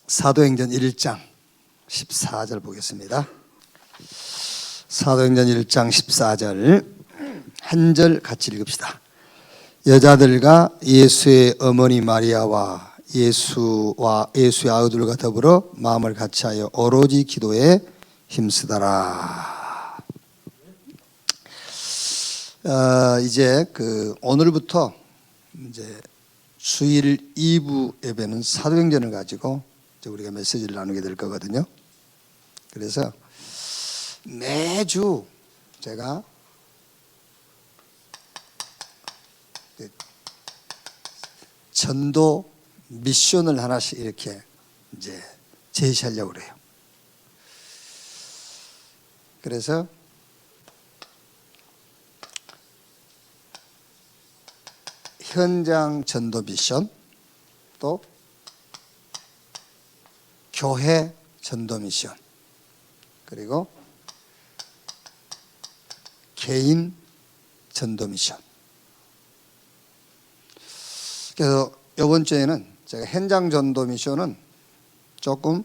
사도행전 1장 14절 보겠습니다. 사도행전 1장 14절 한 절 같이 읽읍시다. 여자들과 예수의 어머니 마리아와 예수의 아우들과 더불어 마음을 같이하여 오로지 기도에 힘쓰더라. 이제 오늘부터 이제 수일 2부 예배는 사도행전을 가지고 이제 우리가 메시지를 나누게 될 거거든요. 그래서 매주 제가 전도 미션을 하나씩 이렇게 이제 제시하려고 그래요. 그래서 현장 전도 미션, 또 교회 전도 미션, 그리고 개인 전도 미션. 그래서 이번 주에는 제가 현장 전도 미션은 조금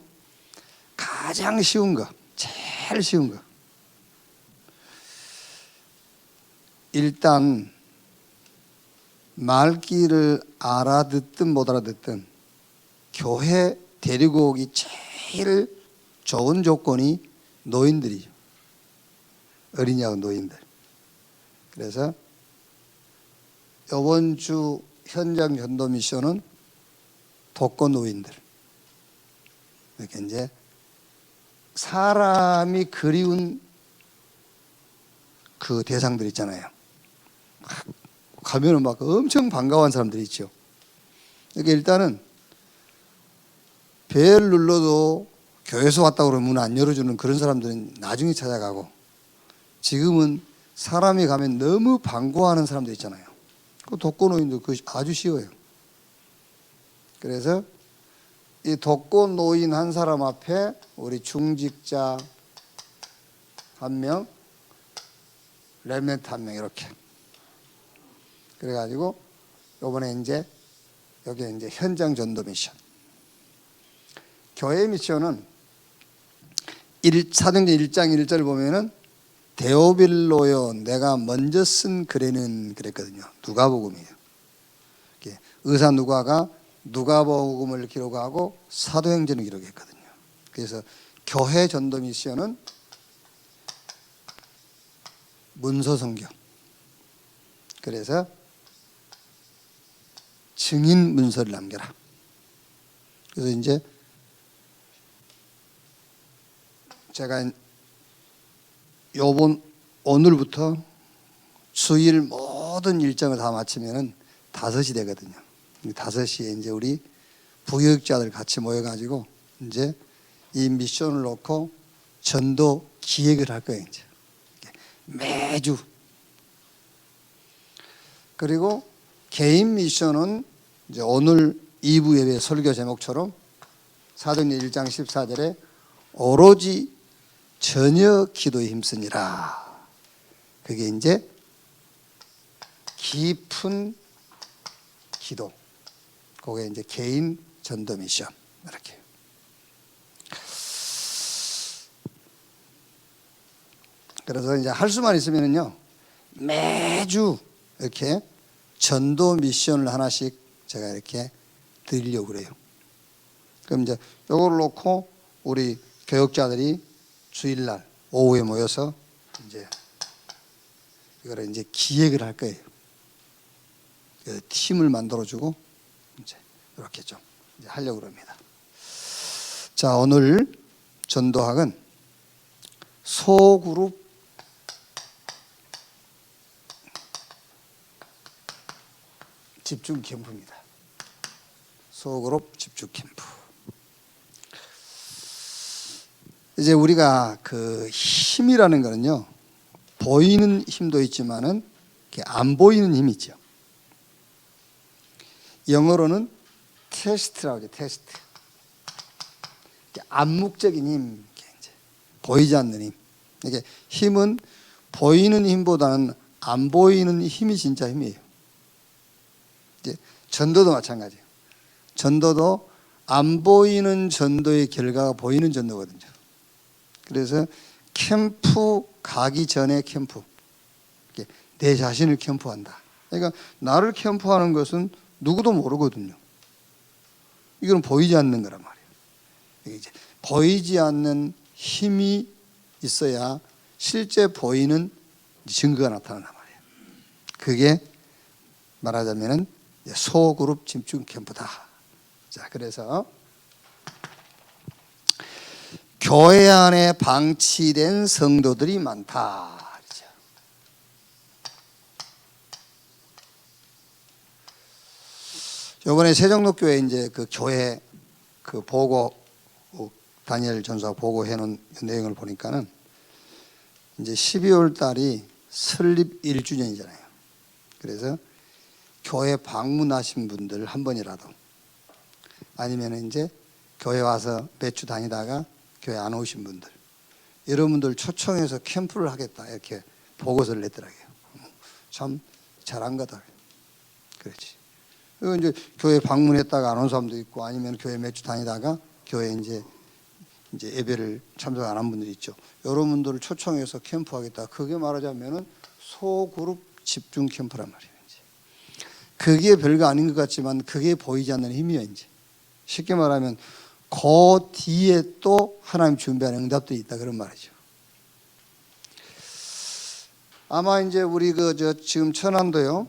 가장 쉬운 거, 제일 쉬운 거. 일단 말귀를 알아듣든 못 알아듣든 교회 데리고 오기 제일 좋은 조건이 노인들이죠. 어린이하고 노인들. 그래서 이번 주 현장 전도 미션은 독거 노인들. 이렇게 이제 사람이 그리운 그 대상들 있잖아요. 가면은 막 엄청 반가워한 사람들이 있죠. 이게 일단은 벨 눌러도 교회에서 왔다고 그러면 문 안 열어주는 그런 사람들은 나중에 찾아가고, 지금은 사람이 가면 너무 반가워하는 사람들 있잖아요. 그 독거노인도 그것이 아주 쉬워요. 그래서 이 독거노인 한 사람 앞에 우리 중직자 한 명, 렘넌트 한 명 이렇게. 그래가지고 이번에 이제 여기 이제 현장 전도 미션. 교회 미션은 사도행전 1장 1절 보면은 데오빌로요 내가 먼저 쓴 글에는 그랬거든요. 누가복음이에요. 의사 누가가 누가복음을 기록하고 사도행전을 기록했거든요. 그래서 교회 전도 미션은 문서 성경. 그래서 증인 문서를 남겨라. 그래서 이제 제가 오늘부터 주일 모든 일정을 다 마치면은 5시 되거든요. 5시에 이제 우리 부교육자들 같이 모여가지고 이제 이 미션을 놓고 전도 기획을 할 거예요. 이제 매주. 그리고 개인 미션은 이제 오늘 2부 예배 설교 제목처럼 사도행전 1장 14절에 오로지 전혀 기도에 힘쓰니라. 그게 이제 깊은 기도. 그게 이제 개인 전도 미션. 이렇게. 그래서 이제 할 수만 있으면은요, 매주 이렇게 전도 미션을 하나씩 제가 이렇게 드리려고 그래요. 그럼 이제 요걸 놓고 우리 교육자들이 주일날 오후에 모여서 이제 이거를 이제 기획을 할 거예요. 팀을 만들어주고 이제 이렇게 좀 이제 하려고 합니다. 자, 오늘 전도학은 소그룹 집중 캠프입니다. 소그룹 집중 캠프. 이제 우리가 그 힘이라는 거는요, 보이는 힘도 있지만은 안 보이는 힘이 있죠. 영어로는 테스트라고 하죠. 테스트. 암묵적인 힘, 이제 보이지 않는 힘. 이게 힘은 보이는 힘보다는 안 보이는 힘이 진짜 힘이에요. 이제 전도도 마찬가지예요. 전도도 안 보이는 전도의 결과가 보이는 전도거든요. 그래서 캠프 가기 전에 캠프, 내 자신을 캠프한다. 그러니까 나를 캠프하는 것은 누구도 모르거든요. 이건 보이지 않는 거란 말이에요. 이제 보이지 않는 힘이 있어야 실제 보이는 증거가 나타난단 말이에요. 그게 말하자면은 소그룹 집중 캠프다. 자, 그래서 교회 안에 방치된 성도들이 많다. 그렇죠? 이번에 세종로교회 이제 그 교회 그 보고 다니엘 전사 보고해 놓은 내용을 보니까는 이제 12월 달이 설립 1주년이잖아요. 그래서 교회 방문하신 분들 한 번이라도 아니면 이제 교회 와서 몇 주 다니다가 교회 안 오신 분들 여러분들 초청해서 캠프를 하겠다 이렇게 보고서를 냈더라고요. 참 잘한 거다. 그렇지. 그리고 이제 교회 방문했다가 안 온 사람도 있고 아니면 교회 몇 주 다니다가 교회 이제 예배를 참석 안 한 분들이 있죠. 여러분들을 초청해서 캠프하겠다. 그게 말하자면은 소그룹 집중 캠프란 말이에요. 이제. 그게 별거 아닌 것 같지만 그게 보이지 않는 힘이에요. 이제. 쉽게 말하면 그 뒤에 또 하나님 준비한 응답도 있다 그런 말이죠. 아마 이제 우리 지금 천안도요.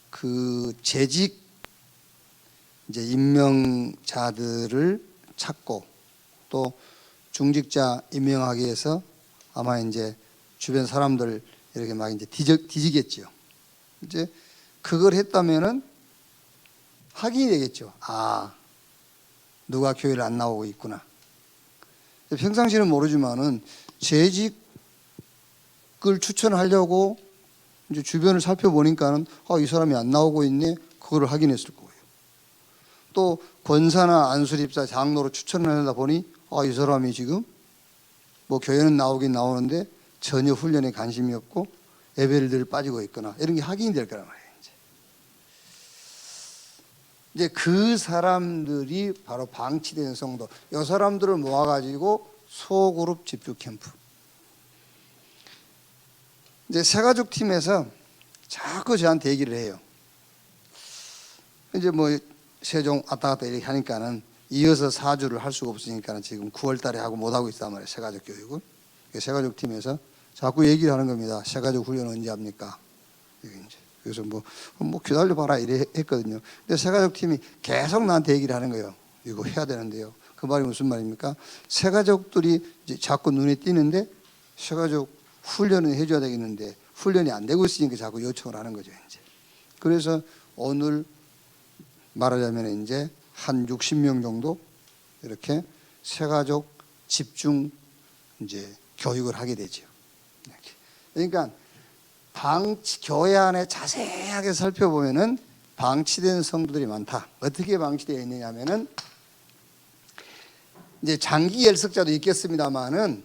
그 재직 이제 임명자들을 찾고 또 중직자 임명하기 위해서 아마 이제 주변 사람들 이렇게 막 이제 뒤지겠죠. 이제 그걸 했다면은 확인이 되겠죠. 아, 누가 교회를 안 나오고 있구나. 평상시는 모르지만은 재직을 추천하려고 이제 주변을 살펴보니까는 이 사람이 안 나오고 있네. 그거를 확인했을 거예요. 또 권사나 안수립사 장로로 추천을 하다 보니 이 사람이 지금 뭐 교회는 나오긴 나오는데 전혀 훈련에 관심이 없고 예배를 늘 빠지고 있거나 이런 게 확인이 될 거란 말이에요. 이제 그 사람들이 바로 방치된 성도, 이 사람들을 모아가지고 소그룹 집중 캠프. 이제 새가족 팀에서 자꾸 저한테 얘기를 해요. 이제 뭐 세종 왔다 갔다 이렇게 하니까는 이어서 4주를 할 수가 없으니까는 지금 9월 달에 하고 못 하고 있단 말이에요. 새가족 교육을. 새가족 팀에서 자꾸 얘기를 하는 겁니다. 새가족 훈련 언제 합니까? 그래서 뭐 기다려봐라 이래 했거든요. 근데 새가족 팀이 계속 나한테 얘기를 하는 거예요. 이거 해야 되는데요. 그 말이 무슨 말입니까? 새가족들이 이제 자꾸 눈에 띄는데 새가족 훈련을 해줘야 되겠는데 훈련이 안 되고 있으니까 자꾸 요청을 하는 거죠. 이제. 그래서 오늘 말하자면 이제 한 60명 정도 이렇게 새가족 집중 이제 교육을 하게 되죠. 그러니까 교회 안에 자세하게 살펴보면은 방치된 성도들이 많다. 어떻게 방치되어 있느냐면은 이제 장기 열석자도 있겠습니다만은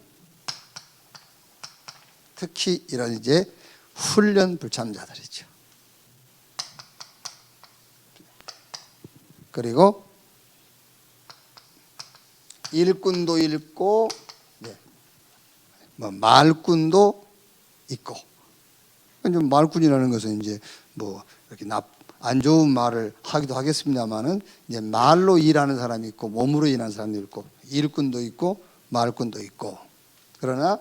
특히 이런 이제 훈련 불참자들이죠. 그리고 일꾼도 있고, 뭐 말꾼도 있고. 말꾼이라는 것은 이제 뭐 이렇게 안 좋은 말을 하기도 하겠습니다만은 이제 말로 일하는 사람이 있고 몸으로 일하는 사람도 있고 일꾼도 있고 말꾼도 있고. 그러나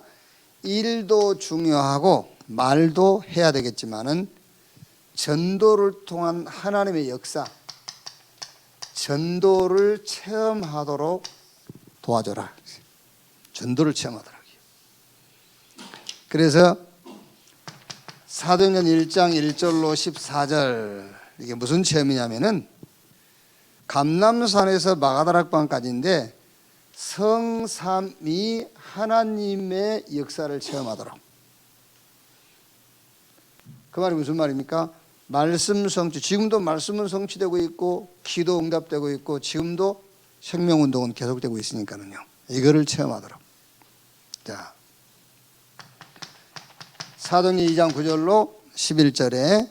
일도 중요하고 말도 해야 되겠지만은 전도를 통한 하나님의 역사, 전도를 체험하도록 도와줘라. 전도를 체험하도록. 그래서 사도행전 1장 1절로 14절 이게 무슨 체험이냐면은 감람산에서 마가다락방까지인데 성삼위 하나님의 역사를 체험하도록. 그 말이 무슨 말입니까? 말씀 성취, 지금도 말씀은 성취되고 있고 기도 응답되고 있고 지금도 생명운동은 계속되고 있으니까는요. 이거를 체험하도록. 자, 사도행전 2장 9절로 11절에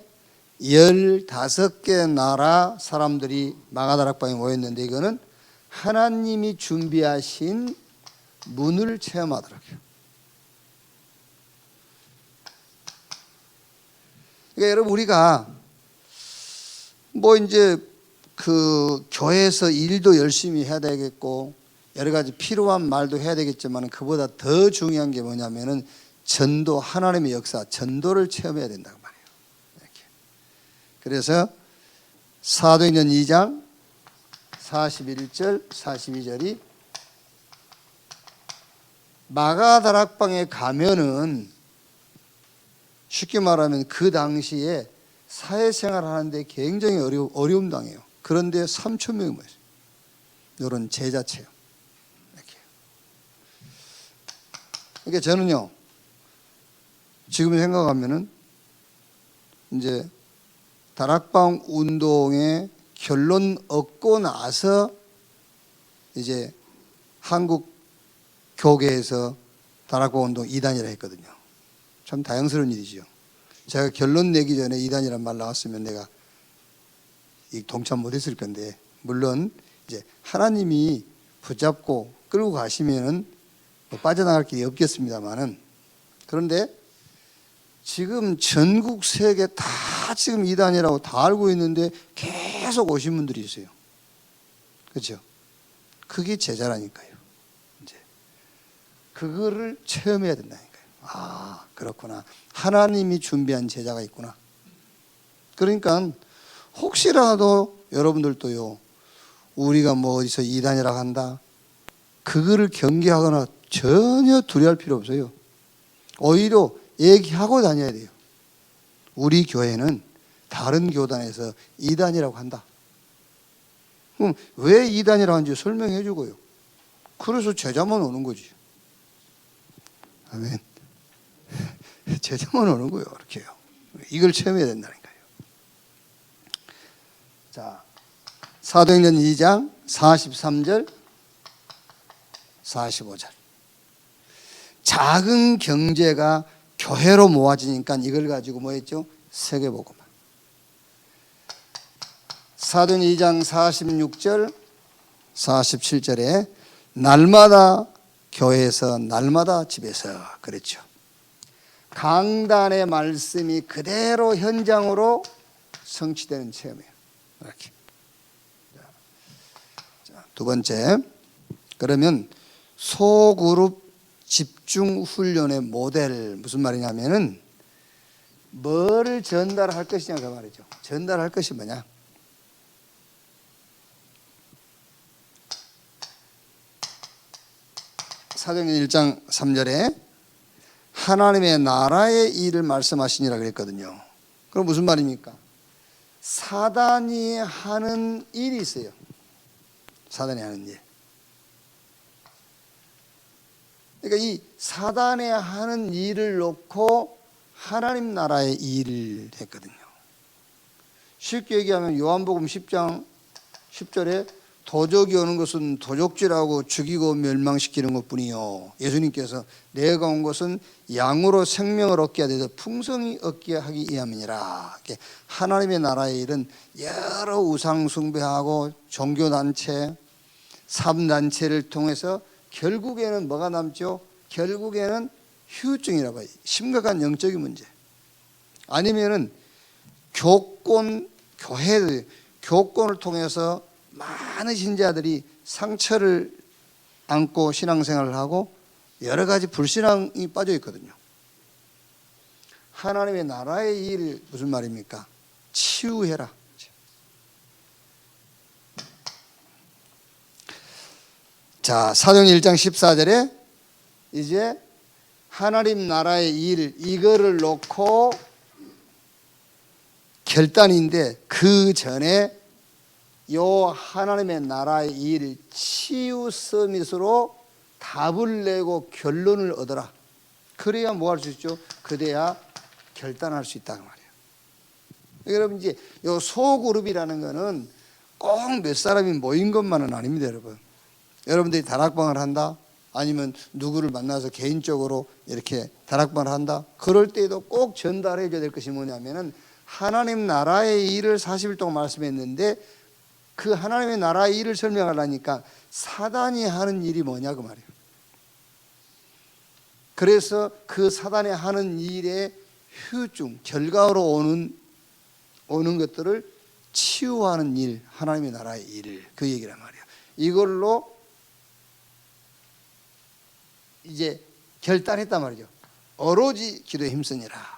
15개 나라 사람들이 마가다락방에 모였는데 이거는 하나님이 준비하신 문을 체험하더라고요. 그러니까 여러분 우리가 뭐 이제 그 교회에서 일도 열심히 해야 되겠고 여러 가지 필요한 말도 해야 되겠지만 그보다 더 중요한 게 뭐냐면은 전도, 하나님의 역사, 전도를 체험해야 된다고 말이에요. 이렇게. 그래서 사도행전 2장 41절 42절이 마가다락방에 가면은 쉽게 말하면 그 당시에 사회생활 하는데 굉장히 어려움 당해요. 그런데 3천 명이 모였어요. 이런 제자 체험. 이렇게. 그러니까 저는요, 지금 생각하면은 이제 다락방 운동의 결론 얻고 나서 이제 한국 교계에서 다락방 운동 2단이라 했거든요. 참 다양스러운 일이죠. 제가 결론 내기 전에 2단이란 말 나왔으면 내가 동참 못했을 건데, 물론 이제 하나님이 붙잡고 끌고 가시면은 뭐 빠져나갈 길이 없겠습니다만은, 그런데 지금 전국 세계 다 지금 2단이라고 다 알고 있는데 계속 오신 분들이 있어요. 그렇죠? 그게 제자라니까요. 이제 그거를 체험해야 된다니까요. 아, 그렇구나. 하나님이 준비한 제자가 있구나. 그러니까 혹시라도 여러분들도요, 우리가 뭐 어디서 2단이라고 한다, 그거를 경계하거나 전혀 두려워할 필요 없어요. 오히려 얘기하고 다녀야 돼요. 우리 교회는 다른 교단에서 2단이라고 한다. 그럼 왜 2단이라고 하는지 설명해 주고요. 그래서 제자만 오는 거지. 아멘. 제자만 오는 거예요. 이렇게요. 이걸 체험해야 된다니까요. 자, 사도행전 2장 43절 45절. 작은 경제가 교회로 모아지니까 이걸 가지고 뭐 했죠? 세계복음. 사도행전 2장 46절 47절에 날마다 교회에서 날마다 집에서 그랬죠. 강단의 말씀이 그대로 현장으로 성취되는 체험이에요. 이렇게. 자, 두 번째, 그러면 소그룹 집중 훈련의 모델, 무슨 말이냐면은 뭐를 전달할 것이냐 그 말이죠. 전달할 것이 뭐냐? 사도행전 1장 3절에 하나님의 나라의 일을 말씀하시니라 그랬거든요. 그럼 무슨 말입니까? 사단이 하는 일이 있어요. 사단이 하는 일. 그러니까 이 사단이 하는 일을 놓고 하나님 나라의 일을 했거든요. 쉽게 얘기하면 요한복음 10장 10절에 도적이 오는 것은 도적질하고 죽이고 멸망시키는 것뿐이요, 예수님께서 내가 온 것은 양으로 생명을 얻게 하되 풍성히 얻게 하기 위함이니라. 하나님의 나라의 일은 여러 우상 숭배하고 종교단체, 삶단체를 통해서 결국에는 뭐가 남죠? 결국에는 휴증이라고 해요. 심각한 영적인 문제. 아니면은 교권, 교권을 통해서 많은 신자들이 상처를 안고 신앙생활을 하고 여러 가지 불신앙이 빠져 있거든요. 하나님의 나라의 일, 무슨 말입니까? 치유해라. 자, 사도행전 1장 14절에 이제 하나님 나라의 일, 이거를 놓고 결단인데 그 전에 요 하나님의 나라의 일, 치유 서밋으로 답을 내고 결론을 얻어라. 그래야 뭐 할 수 있죠? 그래야 결단할 수 있다는 말이에요. 여러분, 이제 요 소그룹이라는 거는 꼭 몇 사람이 모인 것만은 아닙니다, 여러분. 여러분들이 다락방을 한다, 아니면 누구를 만나서 개인적으로 이렇게 다락방을 한다, 그럴 때에도 꼭 전달해 줘야 될 것이 뭐냐면은 하나님 나라의 일을 40일 동안 말씀했는데 그 하나님의 나라의 일을 설명하려니까 사단이 하는 일이 뭐냐고 말이에요. 그래서 그 사단이 하는 일의 후중, 결과로 오는 것들을 치유하는 일, 하나님의 나라의 일, 그 얘기란 말이에요. 이걸로 이제 결단했단 말이죠. 오로지 기도에 힘쓰니라.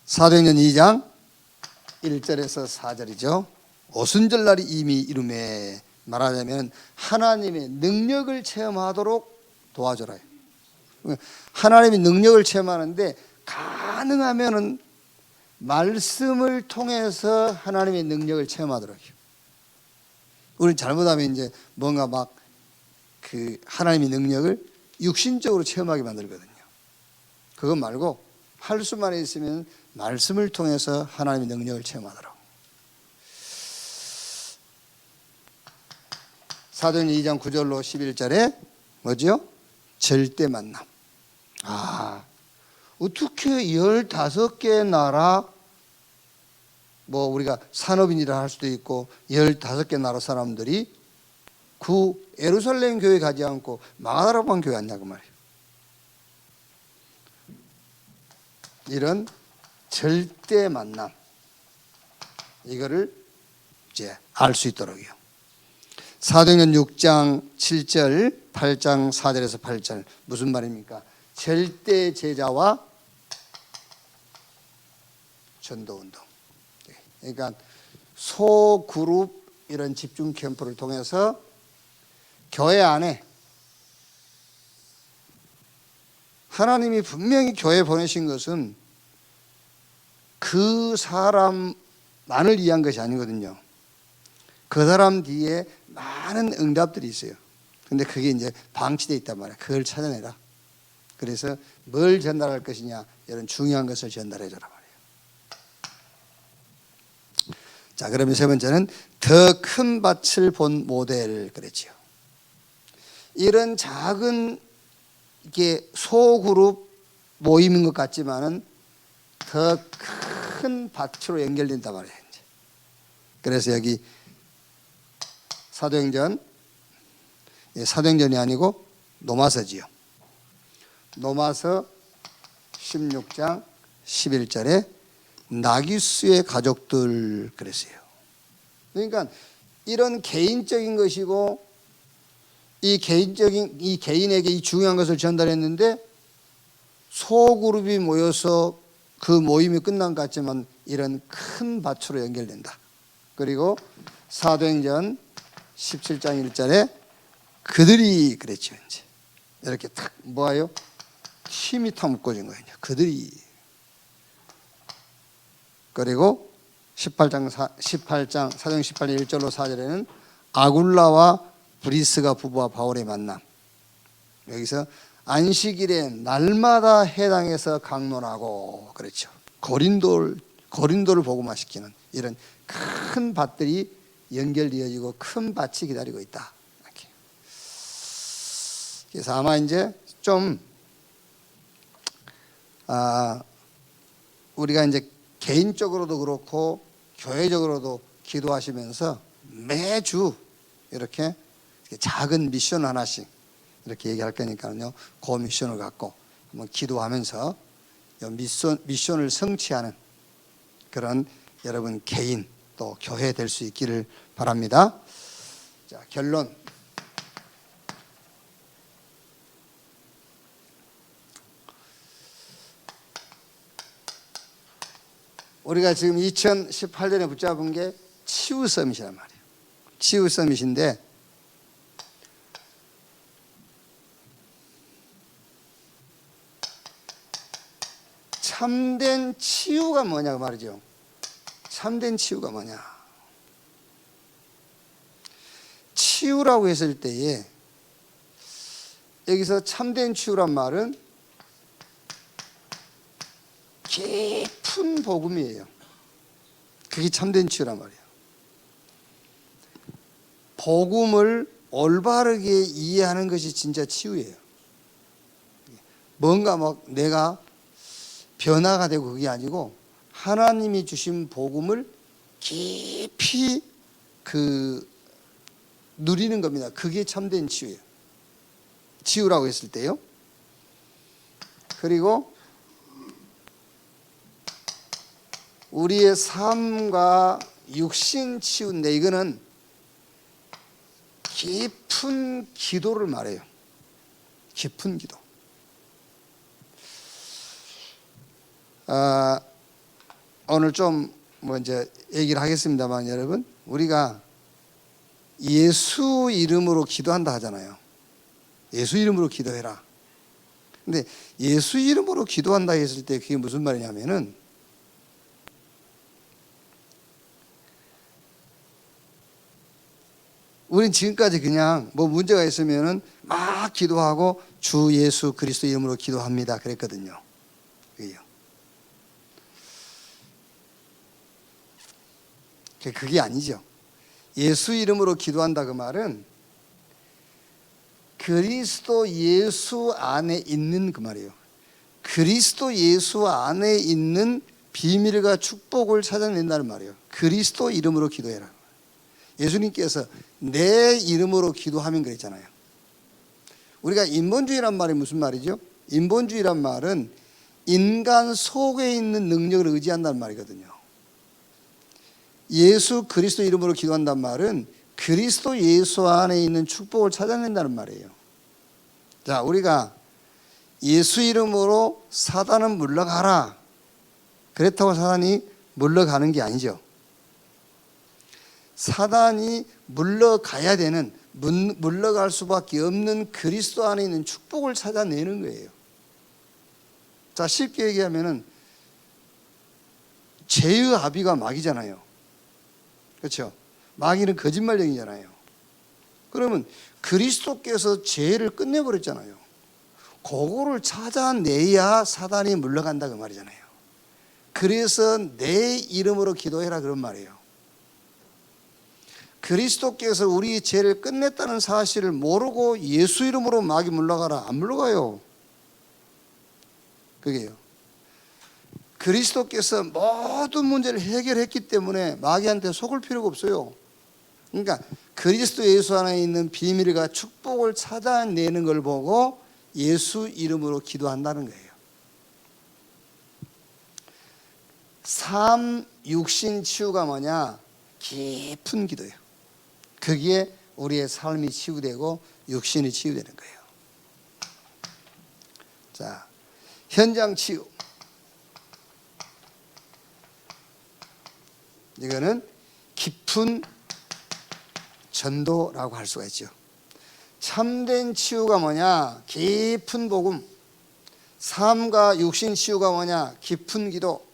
사도행전 2장 1절에서 4절이죠. 오순절날이 이미 이름에 말하자면 하나님의 능력을 체험하도록 도와줘라. 하나님의 능력을 체험하는데 가능하면은 말씀을 통해서 하나님의 능력을 체험하도록 해요. 우리 잘못하면 이제 뭔가 막 그 하나님의 능력을 육신적으로 체험하게 만들거든요. 그거 말고 할 수만 있으면 말씀을 통해서 하나님의 능력을 체험하더라고. 사도행전 2장 9절로 11절에 뭐죠? 절대 만남. 어떻게 15개 나라, 뭐 우리가 산업인이라 할 수도 있고 15개 나라 사람들이 그 예루살렘 교회 가지 않고 마가다라방 교회 왔냐고 말이에요. 이런 절대 만남, 이거를 이제 알 수 있도록요. 사도행전 6장 7절, 8장 4절에서 8절 무슨 말입니까? 절대 제자와 전도운동. 그러니까 소그룹 이런 집중 캠프를 통해서 교회 안에 하나님이 분명히 교회 보내신 것은 그 사람만을 위한 것이 아니거든요. 그 사람 뒤에 많은 응답들이 있어요. 근데 그게 이제 방치되어 있단 말이야. 그걸 찾아내라. 그래서 뭘 전달할 것이냐, 이런 중요한 것을 전달해 줘라 말이에요. 자, 그러면 세 번째는 더 큰 밭을 본 모델 그랬지요. 이런 작은 이게 소그룹 모임인 것 같지만은 더 큰 밭으로 연결된단 말이에요. 그래서 여기 사도행전이 아니고 로마서지요. 로마서 16장 11절에 나기수의 가족들 그랬어요. 그러니까 이런 개인적인 것이고 이 개인에게 이 중요한 것을 전달했는데 소그룹이 모여서 그 모임이 끝난 것 같지만 이런 큰 밭으로 연결된다. 그리고 사도행전 17장 1절에 그들이 그랬죠. 이제 이렇게 탁 뭐예요? 힘이 탁 묶어진 거예요. 그들이. 그리고 18장 사도행 18장 1절로 4절에는 아굴라와 브리스가 부부와 바울의 만남. 여기서 안식일에 날마다 해당해서 강론하고 그렇죠. 고린도를 복음화시키는 이런 큰 밭들이 연결되어지고 큰 밭이 기다리고 있다. 이렇게. 그래서 아마 이제 좀 우리가 이제 개인적으로도 그렇고 교회적으로도 기도하시면서 매주 이렇게 작은 미션 하나씩 이렇게 얘기할 거니까요. 그 미션을 갖고 한번 기도하면서 미션을 성취하는 그런 여러분 개인 또 교회 될 수 있기를 바랍니다. 자, 결론. 우리가 지금 2018년에 붙잡은 게 치유 서밋이란 말이에요. 치유 서밋인데 참된 치유가 뭐냐고 말이죠. 참된 치유가 뭐냐. 치유라고 했을 때에 여기서 참된 치유란 말은 깊은 복음이에요. 그게 참된 치유란 말이에요. 복음을 올바르게 이해하는 것이 진짜 치유예요. 뭔가 막 내가 변화가 되고 그게 아니고 하나님이 주신 복음을 깊이 누리는 겁니다. 그게 참된 치유예요. 치유라고 했을 때요. 그리고 우리의 삶과 육신 치유인데 이거는 깊은 기도를 말해요. 깊은 기도. 오늘 좀 이제 얘기를 하겠습니다만 여러분, 우리가 예수 이름으로 기도한다 하잖아요. 예수 이름으로 기도해라. 근데 예수 이름으로 기도한다 했을 때 그게 무슨 말이냐면은 우린 지금까지 그냥 뭐 문제가 있으면은 막 기도하고 주 예수 그리스도 이름으로 기도합니다 그랬거든요. 그게 아니죠. 예수 이름으로 기도한다 그 말은 그리스도 예수 안에 있는 그 말이에요. 그리스도 예수 안에 있는 비밀과 축복을 찾아낸다는 말이에요. 그리스도 이름으로 기도해라. 예수님께서 내 이름으로 기도하면 그랬잖아요. 우리가 인본주의란 말이 무슨 말이죠? 인본주의란 말은 인간 속에 있는 능력을 의지한다는 말이거든요. 예수 그리스도 이름으로 기도한다는 말은 그리스도 예수 안에 있는 축복을 찾아낸다는 말이에요. 자, 우리가 예수 이름으로 사단은 물러가라 그렇다고 사단이 물러가는 게 아니죠. 사단이 물러가야 되는, 물러갈 수밖에 없는 그리스도 안에 있는 축복을 찾아내는 거예요. 자, 쉽게 얘기하면은 죄의 아비가 마귀잖아요. 그렇죠? 마귀는 거짓말쟁이잖아요. 그러면 그리스도께서 죄를 끝내버렸잖아요. 그거를 찾아내야 사단이 물러간다 그 말이잖아요. 그래서 내 이름으로 기도해라 그런 말이에요. 그리스도께서 우리 죄를 끝냈다는 사실을 모르고 예수 이름으로 마귀 물러가라, 안 물러가요. 그게요. 그리스도께서 모든 문제를 해결했기 때문에 마귀한테 속을 필요가 없어요. 그러니까 그리스도 예수 안에 있는 비밀과 축복을 찾아내는 걸 보고 예수 이름으로 기도한다는 거예요. 삶, 육신 치유가 뭐냐? 깊은 기도예요. 거기에 우리의 삶이 치유되고 육신이 치유되는 거예요. 자, 현장 치유. 이거는 깊은 전도라고 할 수가 있죠. 참된 치유가 뭐냐? 깊은 복음. 삶과 육신 치유가 뭐냐? 깊은 기도.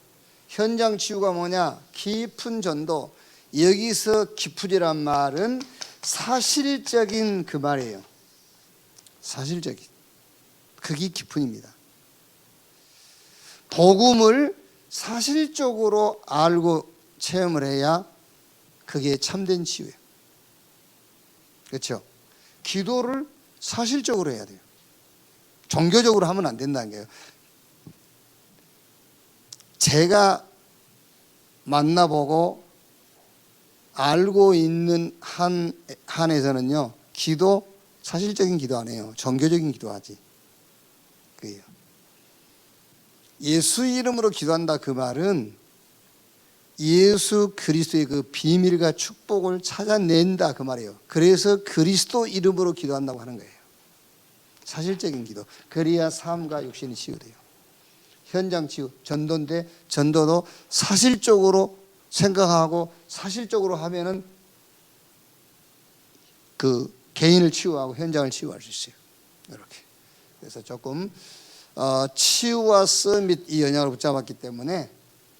현장 치유가 뭐냐? 깊은 전도. 여기서 깊으리란 말은 사실적인 그 말이에요. 사실적인. 그게 깊은입니다. 복음을 사실적으로 알고 체험을 해야 그게 참된 치유예요. 그렇죠? 기도를 사실적으로 해야 돼요. 종교적으로 하면 안 된다는 거예요. 제가 만나보고 알고 있는 한에서는요, 기도 사실적인 기도 안 해요. 종교적인 기도하지. 그게요. 예수 이름으로 기도한다 그 말은 예수 그리스도의 그 비밀과 축복을 찾아낸다 그 말이에요. 그래서 그리스도 이름으로 기도한다고 하는 거예요. 사실적인 기도. 그래야 삶과 육신이 치유돼요. 현장 치유, 전도인데 전도도 사실적으로 생각하고 사실적으로 하면은 그 개인을 치유하고 현장을 치유할 수 있어요. 이렇게. 그래서 조금 치유와 서밋 이 영역을 붙잡았기 때문에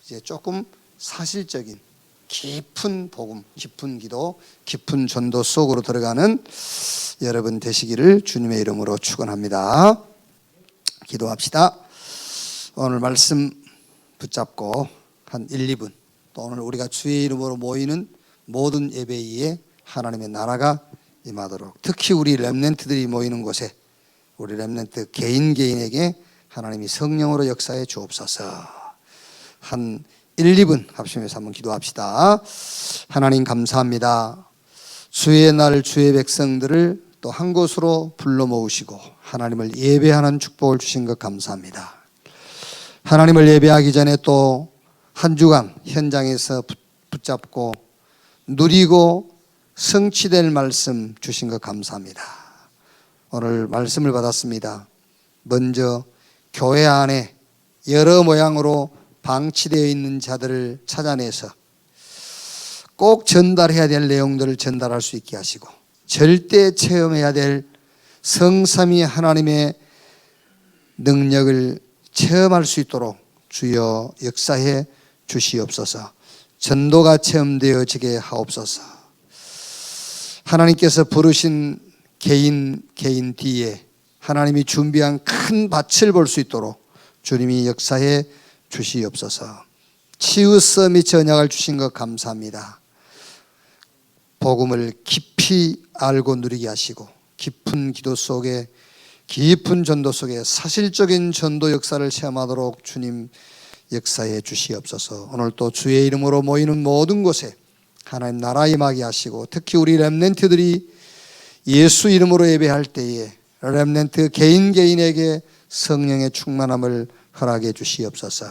이제 조금 사실적인 깊은 복음, 깊은 기도, 깊은 전도 속으로 들어가는 여러분 되시기를 주님의 이름으로 축원합니다. 기도합시다. 오늘 말씀 붙잡고 한 1, 2분 또 오늘 우리가 주의 이름으로 모이는 모든 예배위에 하나님의 나라가 임하도록, 특히 우리 렘넌트들이 모이는 곳에 우리 렘넌트 개인에게 하나님이 성령으로 역사해 주옵소서. 한 1, 2분 합심해서 한번 기도합시다. 하나님 감사합니다. 주의 날 주의 백성들을 또 한 곳으로 불러 모으시고 하나님을 예배하는 축복을 주신 것 감사합니다. 하나님을 예배하기 전에 또 한 주간 현장에서 붙잡고 누리고 성취될 말씀 주신 것 감사합니다. 오늘 말씀을 받았습니다. 먼저 교회 안에 여러 모양으로 방치되어 있는 자들을 찾아내서 꼭 전달해야 될 내용들을 전달할 수 있게 하시고 절대 체험해야 될 성삼위 하나님의 능력을 체험할 수 있도록 주여 역사해 주시옵소서. 전도가 체험되어지게 하옵소서. 하나님께서 부르신 개인 뒤에 하나님이 준비한 큰 밭을 볼 수 있도록 주님이 역사해 주시옵소서. 치유 서밋 언약을 주신 것 감사합니다. 복음을 깊이 알고 누리게 하시고 깊은 기도 속에 깊은 전도 속에 사실적인 전도 역사를 체험하도록 주님 역사해 주시옵소서. 오늘 또 주의 이름으로 모이는 모든 곳에 하나님 나라 임하게 하시고 특히 우리 렘넌트들이 예수 이름으로 예배할 때에 렘넌트 개인에게 성령의 충만함을 허락해 주시옵소서.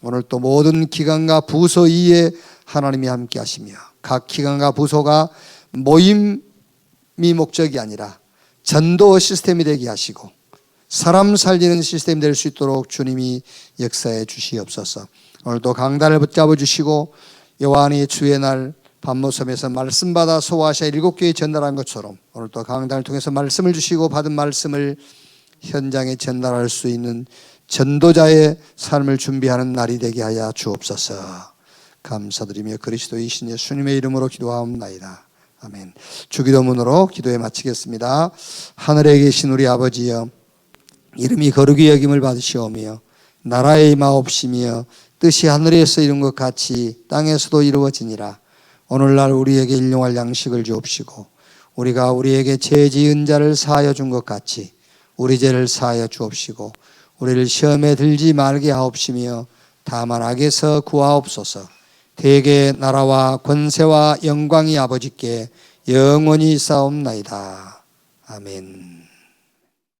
오늘 또 모든 기관과 부서 위에 하나님이 함께 하시며 각 기관과 부서가 모임이 목적이 아니라 전도 시스템이 되게 하시고 사람 살리는 시스템이 될 수 있도록 주님이 역사해 주시옵소서. 오늘도 강단을 붙잡아 주시고 요한이 주의 날 반모섬에서 말씀 받아 소아시아 7교회에 전달한 것처럼 오늘도 강단을 통해서 말씀을 주시고 받은 말씀을 현장에 전달할 수 있는 전도자의 삶을 준비하는 날이 되게 하여 주옵소서. 감사드리며 그리스도이신 예수님의 이름으로 기도하옵나이다. 아멘. 주기도문으로 기도에 마치겠습니다. 하늘에 계신 우리 아버지여, 이름이 거룩히 여김을 받으시오며 나라에 임하옵시며 뜻이 하늘에서 이룬 것 같이 땅에서도 이루어지니라. 오늘날 우리에게 일용할 양식을 주옵시고 우리가 우리에게 죄 지은 자를 사하여 준 것 같이 우리 죄를 사하여 주옵시고 우리를 시험에 들지 말게 하옵시며 다만 악에서 구하옵소서. 대개 나라와 권세와 영광이 아버지께 영원히 있사옵나이다. 아멘.